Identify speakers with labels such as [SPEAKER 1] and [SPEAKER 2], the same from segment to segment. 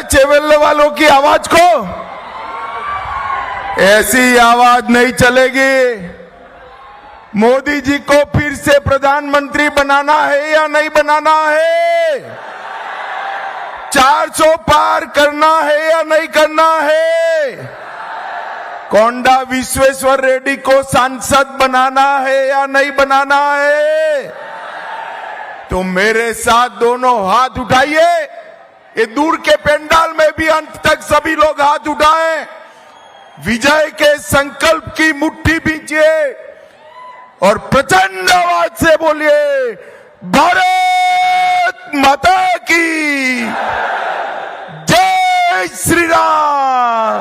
[SPEAKER 1] चेवेल्ले वालों की आवाज को? ऐसी आवाज नहीं चलेगी। मोदी जी को फिर से प्रधानमंत्री बनाना है या नहीं बनाना है? 400 पार करना है या नहीं करना है? कोंडा विश्वेश्वर रेड्डी को सांसद बनाना है या नहीं बनाना है? तो मेरे साथ दोनों हाथ उठाइए। ये दूर के पंडाल में भी अंत तक सभी लोग हाथ उठाएं। विजय के संकल्प की मुट्ठी भींचिए और प्रचंड आवाज से बोलिए, भारत माता की जय श्री राम,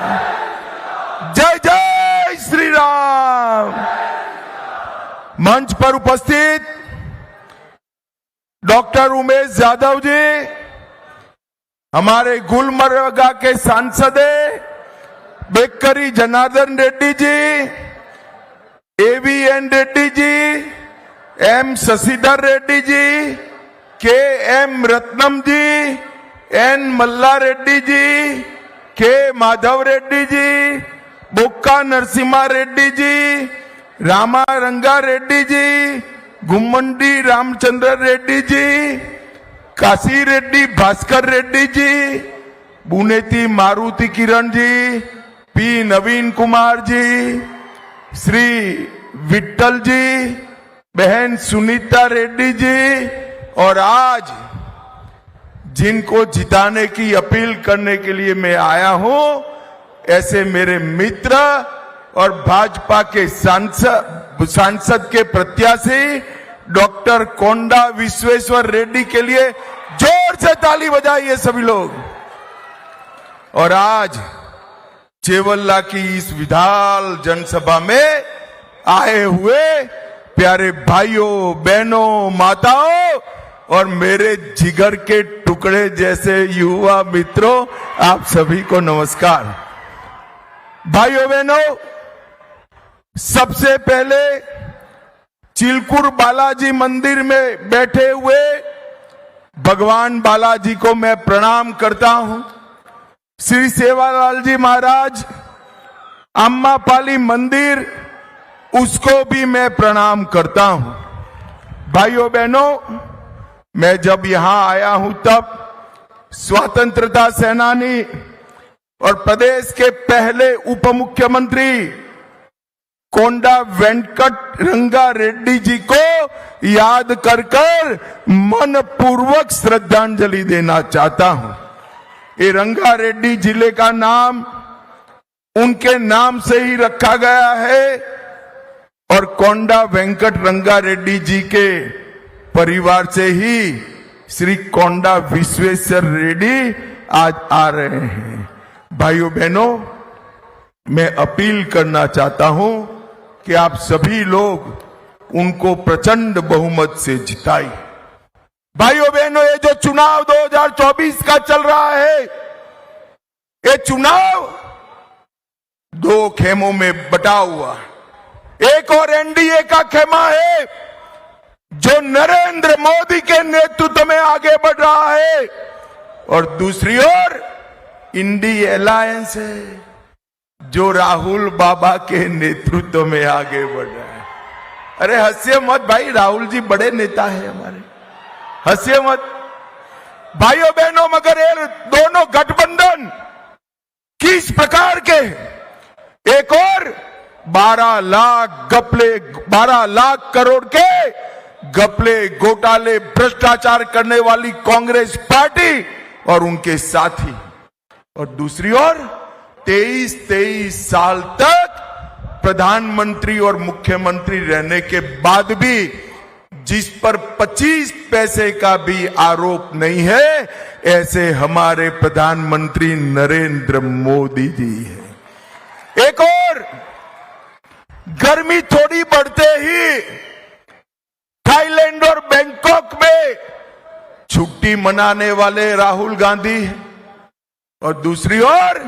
[SPEAKER 1] जय जय श्री राम। मंच पर उपस्थित डॉक्टर उमेश यादव जी, हमारे गुलबर्गा के सांसद bakery Janardan Reddy ji, AVN Reddy ji, M Shashidhar Reddy ji, के एम रत्नम जी, एन मल्ला रेड्डी जी, के माधव रेड्डी जी, बोक्का नरसिम्हा रेड्डी जी, रामा रंगा रेड्डी जी, गुम्मंडी रामचंद्र रेड्डी जी, काशी रेड्डी भास्कर रेड्डी जी, बुनेती मारुति किरण जी, पी नवीन कुमार जी, श्री विट्ठल जी, बहन सुनीता रेड्डी जी, और आज जिनको जिताने की अपील करने के लिए मैं आया हूं, ऐसे मेरे मित्र और भाजपा के सांसद के प्रत्याशी डॉक्टर कोंडा विश्वेश्वर रेड्डी के लिए जोर से ताली बजाइए सभी लोग। और आज चेवल्ला की इस विशाल जनसभा में आए हुए प्यारे भाइयों, बहनों, माताओं और मेरे जिगर के टुकड़े जैसे युवा मित्रों, आप सभी को नमस्कार। भाइयों बहनों, सबसे पहले चिलकुर बालाजी मंदिर में बैठे हुए भगवान बालाजी को मैं प्रणाम करता हूं। श्री सेवालाल जी महाराज, अम्मापाली मंदिर, उसको भी मैं प्रणाम करता हूं। भाइयों बहनों, मैं जब यहां आया हूं तब स्वतंत्रता सेनानी और प्रदेश के पहले उप मुख्यमंत्री कोंडा वेंकट रंगा रेड्डी जी को याद कर मन पूर्वक श्रद्धांजलि देना चाहता हूं। ये रंगा रेड्डी जिले का नाम उनके नाम से ही रखा गया है और कोंडा वेंकट रंगा रेड्डी जी के परिवार से ही श्री कोंडा विश्वेश्वर रेड्डी आज आ रहे हैं। भाइयों बहनों, मैं अपील करना चाहता हूं कि आप सभी लोग उनको प्रचंड बहुमत से जिताइए। भाइयों बहनों, ये जो चुनाव 2024 का चल रहा है, ये चुनाव दो खेमों में बटा हुआ। एक और एनडीए का खेमा है जो नरेंद्र मोदी के नेतृत्व में आगे बढ़ रहा है, और दूसरी ओर इंडी अलायंस है जो राहुल बाबा के नेतृत्व में आगे बढ़ रहा है। अरे हंसिए मत भाई, राहुल जी बड़े नेता है हमारे, हंसिए मत। भाइयों बहनों, मगर ये दोनों गठबंधन किस प्रकार के? एक और 12 लाख करोड़ के घपले, घोटाले, भ्रष्टाचार करने वाली कांग्रेस पार्टी और उनके साथी, और दूसरी ओर 23 साल तक प्रधानमंत्री और मुख्यमंत्री रहने के बाद भी जिस पर 25 पैसे का भी आरोप नहीं है, ऐसे हमारे प्रधानमंत्री नरेंद्र मोदी जी हैं। एक और, गर्मी थोड़ी बढ़ते ही थाईलैंड और बैंकॉक में छुट्टी मनाने वाले राहुल गांधी हैं, और दूसरी ओर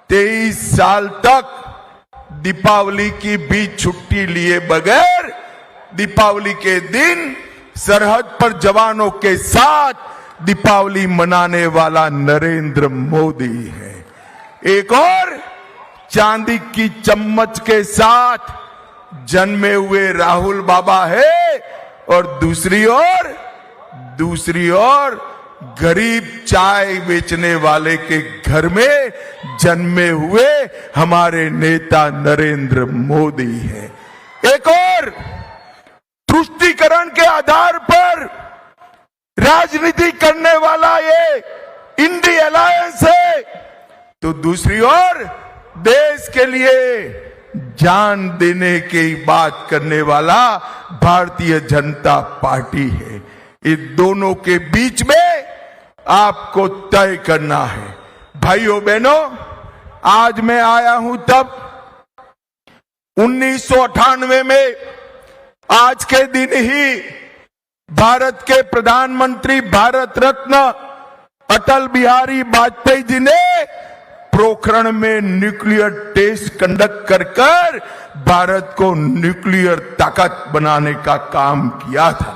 [SPEAKER 1] 23 साल तक दीपावली की भी छुट्टी लिए बगैर दीपावली के दिन सरहद पर जवानों के साथ दीपावली मनाने वाला नरेंद्र मोदी है। एक और चांदी की चम्मच के साथ जन्मे हुए राहुल बाबा है और दूसरी ओर गरीब चाय बेचने वाले के घर में जन्मे हुए हमारे नेता नरेंद्र मोदी है। एक और तुष्टीकरण के आधार पर राजनीति करने वाला ये इंडी अलायंस है, तो दूसरी ओर देश के लिए जान देने की बात करने वाला भारतीय जनता पार्टी है। इन दोनों के बीच में आपको तय करना है। भाइयों बहनों, आज मैं आया हूं तब 1998 में आज के दिन ही भारत के प्रधानमंत्री भारत रत्न अटल बिहारी वाजपेयी जी ने पोखरण में न्यूक्लियर टेस्ट कंडक्ट कर भारत को न्यूक्लियर ताकत बनाने का काम किया था।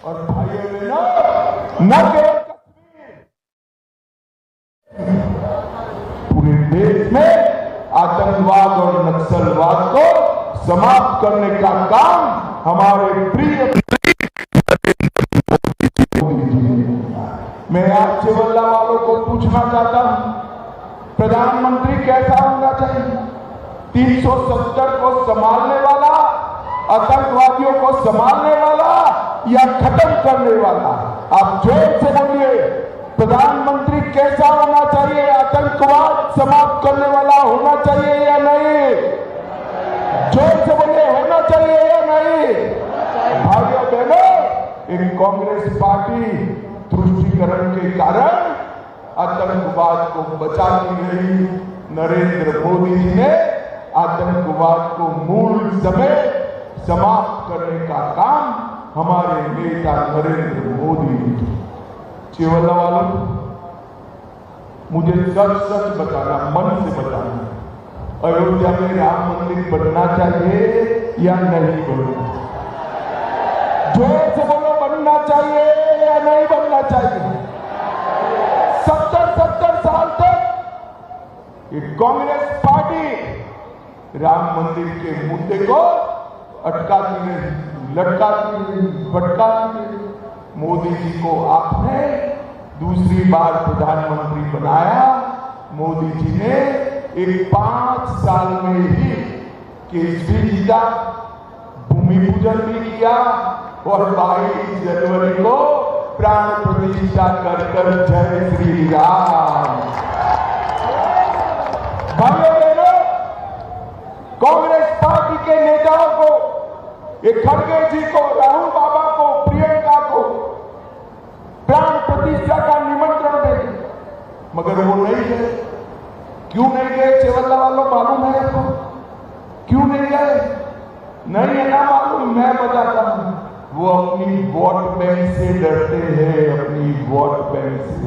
[SPEAKER 1] और भाइयों बहनों, न केवल पूरे देश में आतंकवाद और नक्सलवाद को समाप्त करने का काम हमारे प्रिय मैं आप चेवल्ला वालों को पूछना चाहता हूं, प्रधानमंत्री कैसा होना चाहिए? 370 को संभालने वाला, आतंकवादियों को संभालने वाला या खत्म करने वाला? आप जोर से बोलिए, प्रधानमंत्री कैसा होना चाहिए? आतंकवाद समाप्त करने वाला होना चाहिए या नहीं? जोर से बोलिए, होना चाहिए या नहीं? भाइयों बहनों, एक कांग्रेस पार्टी तुष्टीकरण के कारण आतंकवाद को बचा नहीं रही। नरेंद्र मोदी जी ने आतंकवाद को मूल समेत समाप्त करने का काम हमारे नेता नरेंद्र मोदी ने। चेवल्ला वालों, मुझे सच सच बताना, मन से बताना, अयोध्या में राम मंदिर बनना चाहिए या नहीं बनना? जोर से बोलो, बनना चाहिए या नहीं बनना चाहिए? 70 साल तक ये कांग्रेस पार्टी राम मंदिर के मुद्दे को अटकाती रही, लटकाती रही, भटकाती रही। मोदी जी को आपने दूसरी बार प्रधानमंत्री बनाया। मोदी जी ने एक 5 साल में ही केस भी जीता, भूमि पूजन भी किया और 22 जनवरी को प्राण प्रतिष्ठा कर जय श्री राम। भाइयों बहनों, कांग्रेस पार्टी के नेताओं को, खड़गे जी को, राहुल बाबा को, प्रियंका को प्राण प्रतिष्ठा का निमंत्रण देंगे, मगर वो नहीं गए। क्यों नहीं गए? चेवल्ला वालों मालूम है आपको क्यों नहीं गए? नहीं है ना मालूम? मैं बताता हूं। वो अपनी वोट बैंक से डरते हैं, अपनी वोट बैंक से।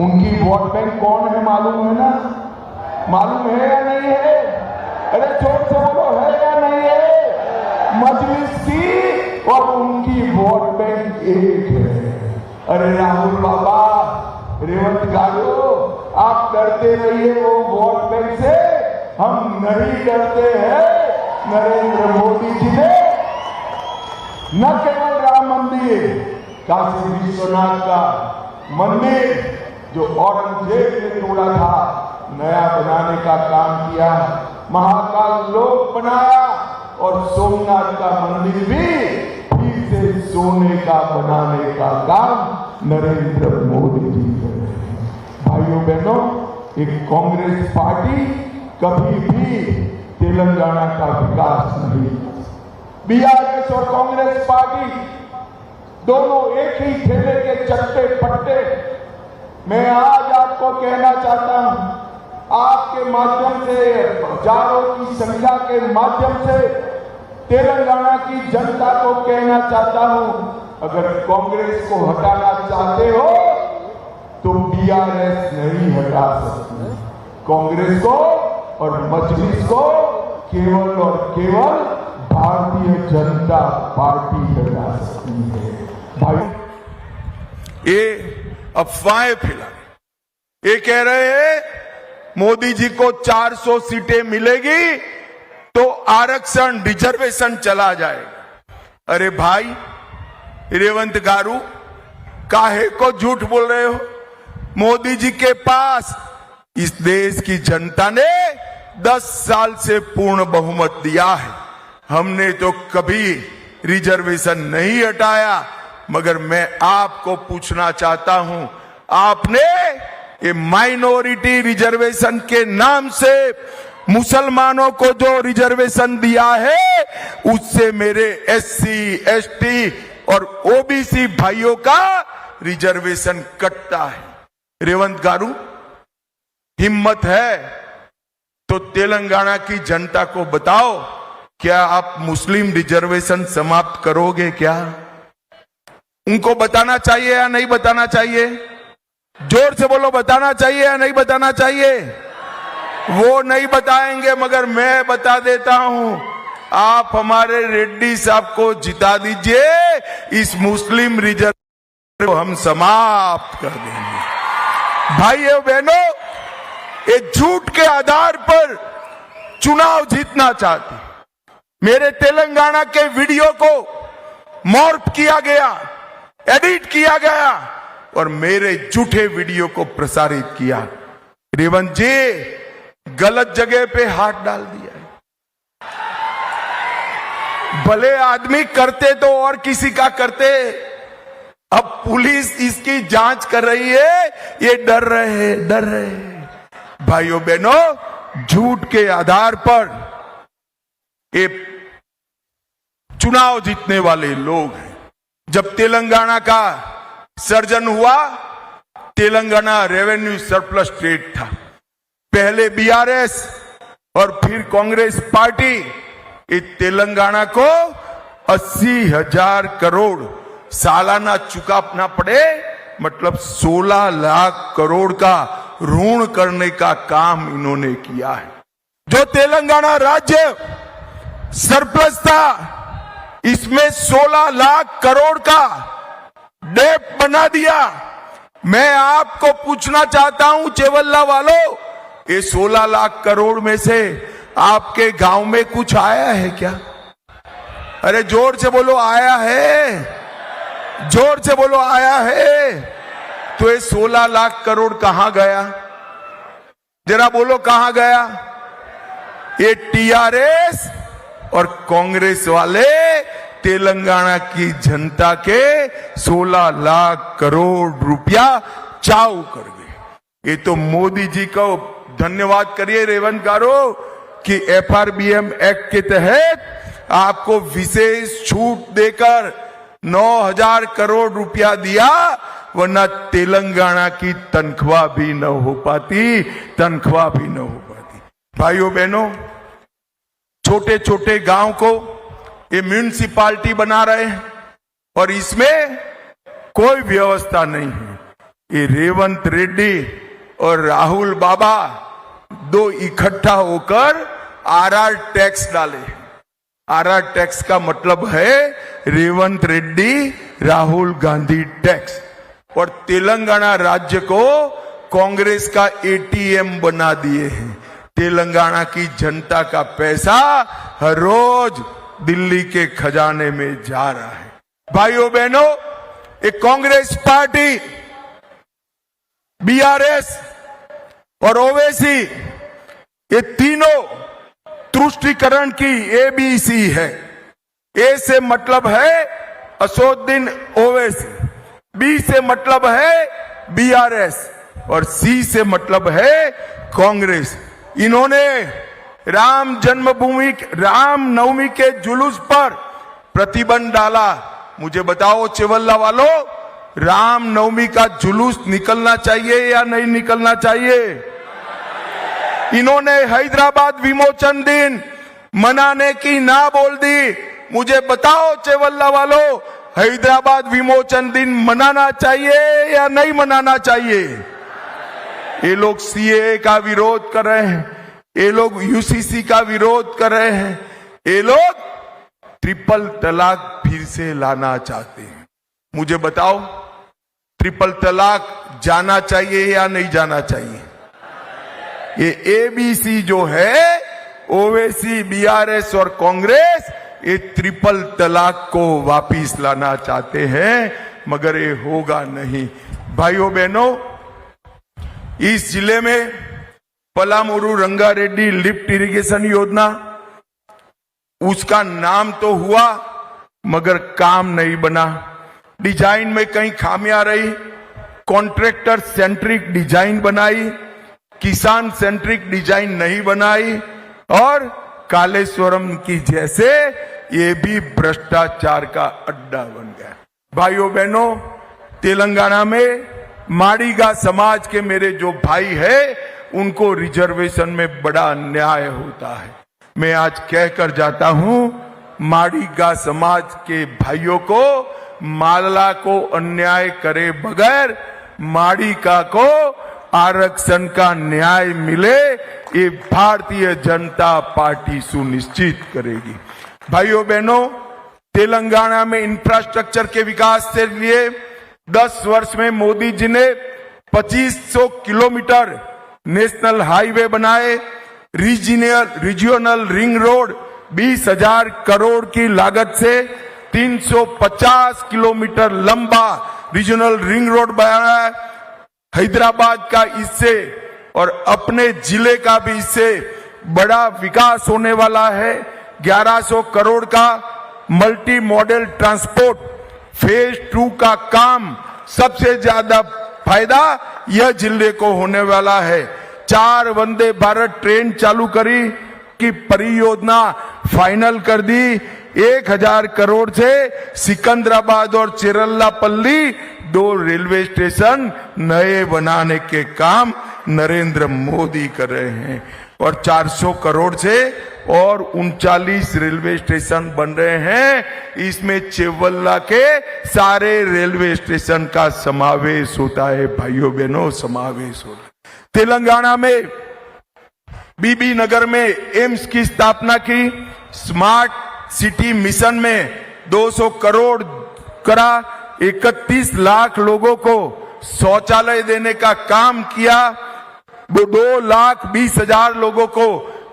[SPEAKER 1] उनकी वोट बैंक कौन है मालूम है ना? मालूम है या नहीं है? अरे जोर से बोलो, है या नहीं है? मजलिस की और उनकी वोट बैंक एक है। अरे राहुल बाबा, रेवंत गारू, आप डरते रहिए वो वोट बैंक से, हम नहीं डरते हैं। नरेंद्र मोदी जी ने न केवल राम मंदिर, काशी विश्वनाथ का मंदिर जो औरंगजेब ने तोड़ा था, नया बनाने का काम किया, महाकाल लोक बनाया और सोमनाथ का मंदिर भी फिर से सोने का बनाने का काम नरेंद्र मोदी जी कर रहे हैं। भाइयों बहनों, एक कांग्रेस पार्टी कभी भी तेलंगाना का विकास नहीं। बीआरएस और कांग्रेस पार्टी दोनों एक ही ठेले के चट्टे पट्टे। मैं आज आपको कहना चाहता हूं, आपके माध्यम से, हजारों की संख्या के माध्यम से तेलंगाना की जनता को कहना चाहता हूं, अगर कांग्रेस को हटाना चाहते हो तो बीआरएस नहीं हटा सकती। कांग्रेस को और मजलिस को केवल और केवल भारतीय जनता पार्टी हटा सकती है। भाई, ये अफवाहें फैला रहे। ये कह रहे हैं मोदी जी को 400 सीटें मिलेगी तो आरक्षण रिजर्वेशन चला जाएगा। अरे भाई रेवंत गारू, काहे को झूठ बोल रहे हो? मोदी जी के पास इस देश की जनता ने 10 साल से पूर्ण बहुमत दिया है। हमने तो कभी रिजर्वेशन नहीं हटाया, मगर मैं आपको पूछना चाहता हूं, आपने ये माइनॉरिटी रिजर्वेशन के नाम से मुसलमानों को जो रिजर्वेशन दिया है, उससे मेरे SC, ST और OBC भाइयों का रिजर्वेशन कटता है। रेवंत गारू, हिम्मत है तो तेलंगाना की जनता को बताओ, क्या आप मुस्लिम रिजर्वेशन समाप्त करोगे क्या? उनको बताना चाहिए या नहीं बताना चाहिए? जोर से बोलो, बताना चाहिए या नहीं बताना चाहिए? वो नहीं बताएंगे, मगर मैं बता देता हूं, आप हमारे रेड्डी साहब को जिता दीजिए, इस मुस्लिम रिजर्व को हम समाप्त कर देंगे। भाइयों बहनों, ये झूठ के आधार पर चुनाव जीतना चाहती, मेरे तेलंगाना के वीडियो को मॉर्फ किया गया, एडिट किया गया और मेरे झूठे वीडियो को प्रसारित किया। रेवंत जी गलत जगह पे हाथ डाल दिया है। भले आदमी करते तो और किसी का करते, अब पुलिस इसकी जांच कर रही है, ये डर रहे हैं। भाइयों बहनों, झूठ के आधार पर ये चुनाव जीतने वाले लोग हैं। जब तेलंगाना का सर्जन हुआ, तेलंगाना रेवेन्यू सरप्लस स्टेट था। पहले BRS और फिर कांग्रेस पार्टी इस तेलंगाना को 80,000 करोड़ सालाना चुकाना पड़े, मतलब 16 लाख करोड़ का ऋण करने का काम इन्होंने किया है। जो तेलंगाना राज्य सरप्लस था, इसमें 16 लाख करोड़ का डेट बना दिया। मैं आपको पूछना चाहता हूं चेवल्ला वालों, ये 16 लाख करोड़ में से आपके गांव में कुछ आया है क्या? अरे जोर से बोलो, आया है? जोर से बोलो, आया है? तो ये 16 लाख करोड़ कहां गया? जरा बोलो, कहां गया? ये TRS और कांग्रेस वाले तेलंगाना की जनता के 16 लाख करोड़ रुपया चाउ कर गए। ये तो मोदी जी को धन्यवाद करिए रेवंत गारू कि FRBM एक्ट के तहत आपको विशेष छूट देकर 9,000 करोड़ रुपया दिया, वरना तेलंगाना की तनख्वाह भी न हो पाती। भाइयों बहनों, छोटे छोटे गांव को ये म्यूनिसिपालिटी बना रहे हैं और इसमें कोई व्यवस्था नहीं है। ये रेवंत रेड्डी और राहुल बाबा दो इकट्ठा होकर RR टैक्स डाले। RR टैक्स का मतलब है रेवंत रेड्डी राहुल गांधी टैक्स, और तेलंगाना राज्य को कांग्रेस का ATM बना दिए हैं। तेलंगाना की जनता का पैसा हर रोज दिल्ली के खजाने में जा रहा है। भाइयों बहनों, एक कांग्रेस पार्टी, BRS और ओवैसी, ये तीनों तुष्टीकरण की ABC है। A से मतलब है असदुद्दीन ओवैसी, B से मतलब है BRS और C से मतलब है कांग्रेस। इन्होंने रामनवमी के जुलूस पर प्रतिबंध डाला। मुझे बताओ चेवल्ला वालों, रामनवमी का जुलूस निकलना चाहिए या नहीं निकलना चाहिए? इन्होंने हैदराबाद विमोचन दिन मनाने की ना बोल दी। मुझे बताओ चेवल्ला वालों, हैदराबाद विमोचन दिन मनाना चाहिए या नहीं मनाना चाहिए? ये लोग CAA का विरोध कर रहे हैं, ये लोग UCC का विरोध कर रहे हैं, ये लोग ट्रिपल तलाक फिर से लाना चाहते हैं। मुझे बताओ, ट्रिपल तलाक जाना चाहिए या नहीं जाना चाहिए? ये एबीसी जो है, ओवैसी, बीआरएस और कांग्रेस, ये ट्रिपल तलाक को वापिस लाना चाहते हैं, मगर ये होगा नहीं। भाइयों बहनों, इस जिले में पलामुरू रंगारेड्डी लिफ्ट इरिगेशन योजना, उसका नाम तो हुआ मगर काम नहीं बना। डिजाइन में कई खामियां रही, कॉन्ट्रैक्टर सेंट्रिक डिजाइन बनाई, किसान सेंट्रिक डिजाइन नहीं बनाई, और कालेश्वरम की जैसे ये भी भ्रष्टाचार का अड्डा बन गया। भाइयों बहनों, तेलंगाना में माड़ीगा समाज के मेरे जो भाई है, उनको रिजर्वेशन में बड़ा अन्याय होता है। मैं आज कहकर जाता हूं, माड़ीगा समाज के भाइयों को मालला को अन्याय करे बगैर माड़ीगा को आरक्षण का न्याय मिले, ये भारतीय जनता पार्टी सुनिश्चित करेगी। भाइयों बहनों, तेलंगाना में इंफ्रास्ट्रक्चर के विकास के लिए 10 वर्ष में मोदी जी ने 2500 किलोमीटर नेशनल हाईवे बनाए, रीजनल रिंग रोड 20,000 करोड़ की लागत से 350 किलोमीटर लंबा रीजनल रिंग रोड बनाया। हैदराबाद का इससे और अपने जिले का भी इससे बड़ा विकास होने वाला है। 1100 करोड़ का मल्टी मॉडल ट्रांसपोर्ट फेज 2 का काम, सबसे ज्यादा फायदा यह जिले को होने वाला है। 4 वंदे भारत ट्रेन चालू करी की परियोजना फाइनल कर दी। 1000 करोड़ से सिकंदराबाद और चेरल्लापल्ली 2 रेलवे स्टेशन नए बनाने के काम नरेंद्र मोदी कर रहे हैं, और 400 करोड़ से और 39 रेलवे स्टेशन बन रहे हैं। इसमें चेवल्ला के सारे रेलवे स्टेशन का समावेश होता है। भाइयों बहनों, समावेश होता है। तेलंगाना में बीबी नगर में एम्स की स्थापना की, स्मार्ट सिटी मिशन में 200 करोड़ करा, 31 लाख लोगों को शौचालय देने का काम किया, 2,20,000 लोगों को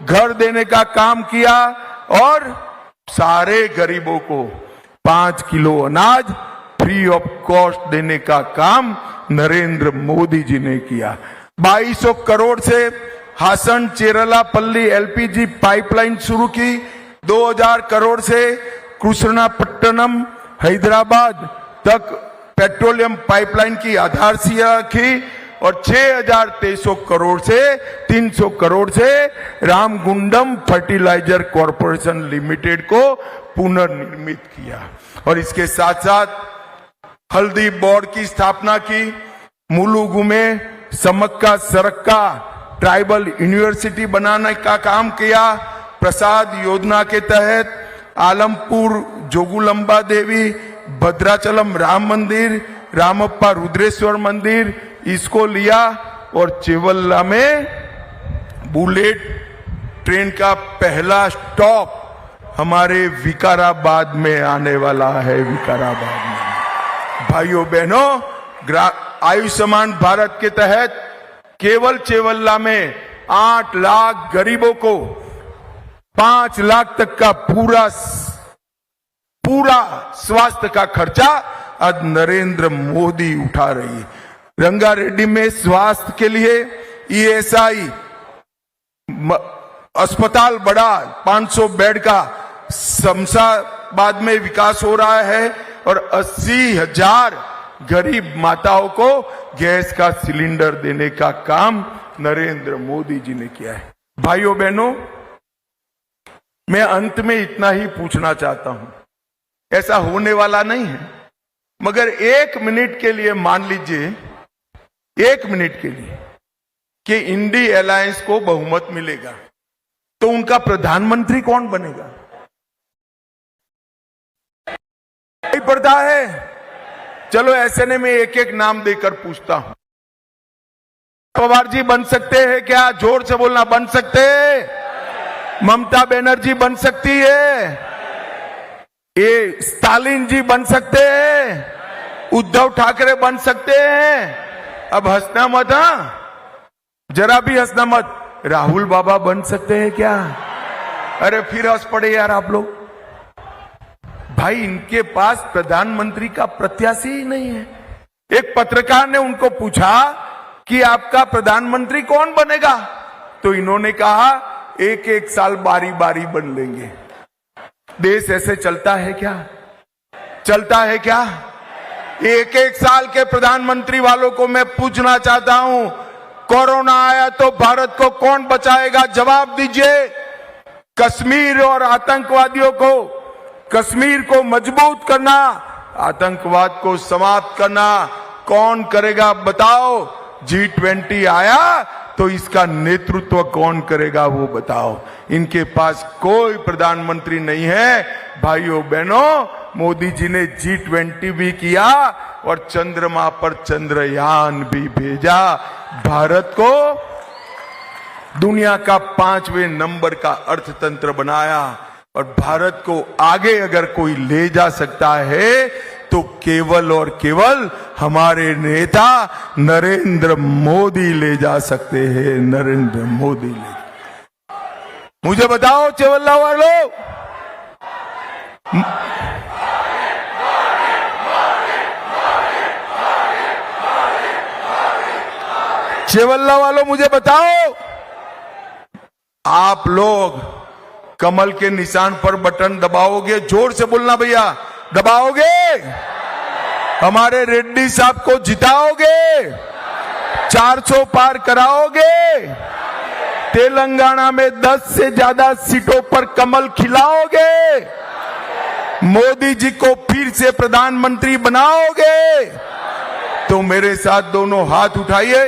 [SPEAKER 1] घर देने का काम किया, और सारे गरीबों को 5 किलो अनाज फ्री ऑफ कॉस्ट देने का काम नरेंद्र मोदी जी ने किया। 2200 करोड़ से हासन चेरलापल्ली एलपीजी पाइपलाइन शुरू की, 2000 करोड़ से कृष्णापट्टनम हैदराबाद तक पेट्रोलियम पाइपलाइन की आधारशिला रखी, और 6300 करोड़ से 300 करोड़ से रामगुंडम फर्टिलाइजर कॉरपोरेशन लिमिटेड को पुनर्निर्मित किया। और इसके साथ साथ हल्दी बोर्ड की स्थापना की, मुलुगु में समक्का सरक्का ट्राइबल यूनिवर्सिटी बनाने का काम किया। प्रसाद योजना के तहत आलमपुर जोगुलंबा देवी, भद्राचलम राम मंदिर, रामप्पा रुद्रेश्वर मंदिर, इसको लिया, और चेवल्ला में बुलेट ट्रेन का पहला स्टॉप हमारे विकाराबाद में आने वाला है। विकाराबाद में भाइयों बहनों, आयुष्मान भारत के तहत केवल चेवल्ला में 8 लाख गरीबों को 5 लाख तक का पूरा स्वास्थ्य का खर्चा आज नरेंद्र मोदी उठा रही है। रंगारेड्डी में स्वास्थ्य के लिए ईएसआई अस्पताल बड़ा 500 बेड का शमशाबाद में विकास हो रहा है, और 80,000 गरीब माताओं को गैस का सिलेंडर देने का काम नरेंद्र मोदी जी ने किया है। भाइयों बहनों, मैं अंत में इतना ही पूछना चाहता हूं, ऐसा होने वाला नहीं है, मगर 1 मिनट के लिए मान लीजिए, 1 मिनट के लिए, कि इंडी अलायंस को बहुमत मिलेगा, तो उनका प्रधानमंत्री कौन बनेगा? नहीं पड़ता है। चलो ऐसे ने मैं एक एक नाम देकर पूछता हूं। पवार जी बन सकते हैं क्या? जोर से बोलना, बन सकते हैं? ममता बनर्जी बन सकती है? ये स्टालिन जी बन सकते हैं? उद्धव ठाकरे बन सकते हैं? अब हंसना मत, हाँ, जरा भी हंसना मत। राहुल बाबा बन सकते हैं क्या? अरे फिर हंस पड़े यार आप लोग। भाई इनके पास प्रधानमंत्री का प्रत्याशी ही नहीं है। एक पत्रकार ने उनको पूछा कि आपका प्रधानमंत्री कौन बनेगा, तो इन्होंने कहा एक एक साल बारी बारी बन लेंगे। देश ऐसे चलता है क्या? चलता है क्या? एक एक साल के प्रधानमंत्री वालों को मैं पूछना चाहता हूं, कोरोना आया तो भारत को कौन बचाएगा? जवाब दीजिए। कश्मीर और आतंकवादियों को, कश्मीर को मजबूत करना, आतंकवाद को समाप्त करना कौन करेगा बताओ? G20 आया तो इसका नेतृत्व कौन करेगा वो बताओ? इनके पास कोई प्रधानमंत्री नहीं है। भाइयों बहनों, मोदी जी ने G20 भी किया और चंद्रमा पर चंद्रयान भी भेजा। भारत को दुनिया का 5वें नंबर का अर्थतंत्र बनाया और भारत को आगे अगर कोई ले जा सकता है तो केवल और केवल हमारे नेता नरेंद्र मोदी ले जा सकते हैं। नरेंद्र मोदी ले। मुझे बताओ चेवल्ला वालों, चेवल्ला वालों मुझे बताओ, आप लोग कमल के निशान पर बटन दबाओगे? जोर से बोलना भैया, दबाओगे? हमारे रेड्डी साहब को जिताओगे? 400 पार कराओगे? तेलंगाना में 10 से ज्यादा सीटों पर कमल खिलाओगे? मोदी जी को फिर से प्रधानमंत्री बनाओगे? तो मेरे साथ दोनों हाथ उठाइए।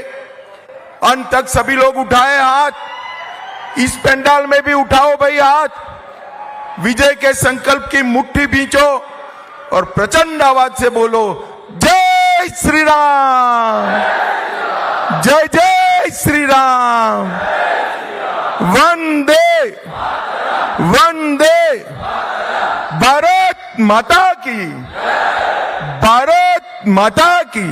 [SPEAKER 1] अंत तक सभी लोग उठाए हाथ। इस पंडाल में भी उठाओ भाई हाथ। विजय के संकल्प की मुट्ठी भींचो और प्रचंड आवाज से बोलो, जय श्री राम, जय जय श्री राम, वंदे वंदे भारत माता की, भारत माता की।